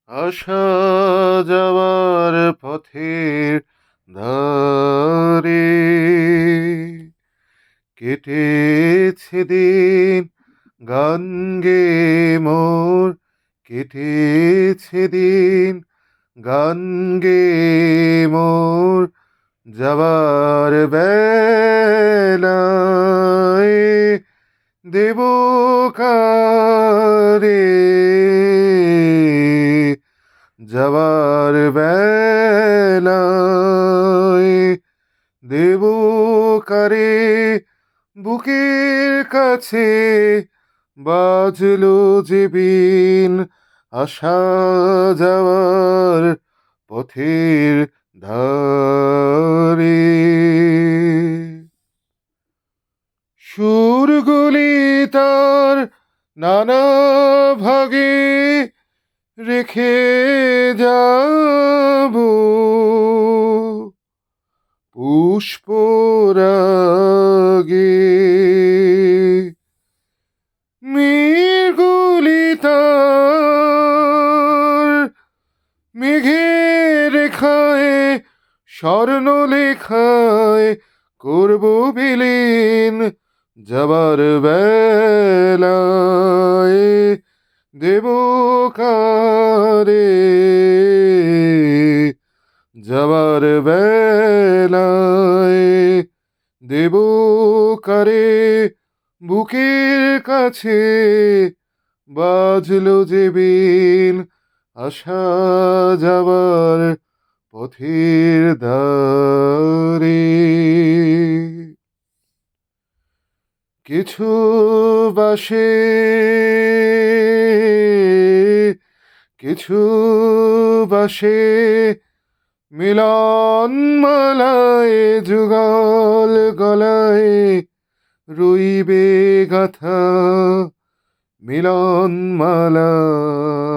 আসা যাওয়ার পথের ধারে কেটেছে দিন গান গে মোর, কেটেছে দিন গান গে মোর, যাবার বেলায় দেব কারে, যাবার বেলায় দেব কারে, বুকের কাছে বাজলো যে বিন, আসা যাওয়ার পথের ধারে। সুরগুলি তার নানা ভাগে রেখে যাব, পুষ্পরাগে মেঘগুলি তার মেঘের রেখায় স্বর্ণ লেখায় করব বিলীন, যাবার বেলায় দেব কারে, যাবার বেলায় দেব কারে, বুকের কাছে বাজলো যে বিন, আসা যাবার পথের ধারে। কিছু বাসে কিছু বাসে মিলন মালায় যুগল গলায় রইবে গাথা, মিলন মালায়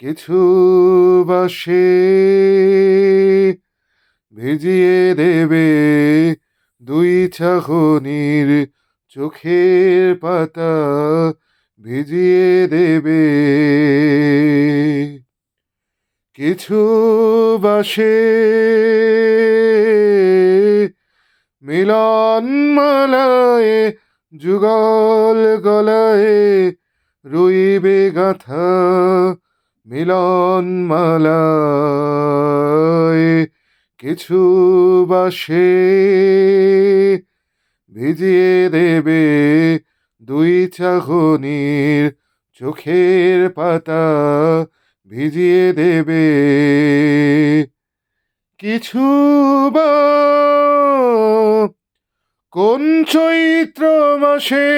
কিছু বাসে ভিজিয়ে দেবে দুই চাহনির চোখের পাতা, ভিজিয়ে দেবে কিছু বাসে মিলন মালায় যুগল গলায় রইবে গাথা, মিলন মালায় কিছু বাসে ভিজিয়ে দেবে দুই চাহনির চোখের পাতা, ভিজিয়ে দেবে কিছু বা কোন চৈত্র মাসে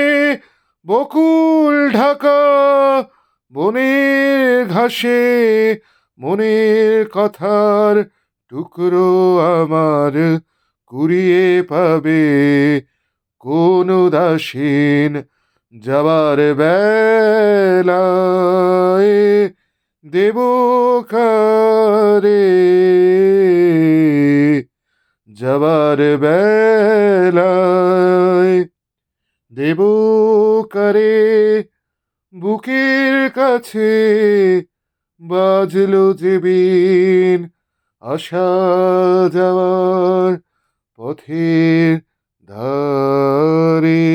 বকুল ঢাকা বনের ঘাসে মনের কথার টুকরো আমার কুড়িয়ে পাবে কোন উদাসীন, যাবার বেলায় দেব কারে, যাবার বেলায় দেব কারে, বুকের কাছে বাজলো যে বিন, আসা যাওয়ার পথের ধারে।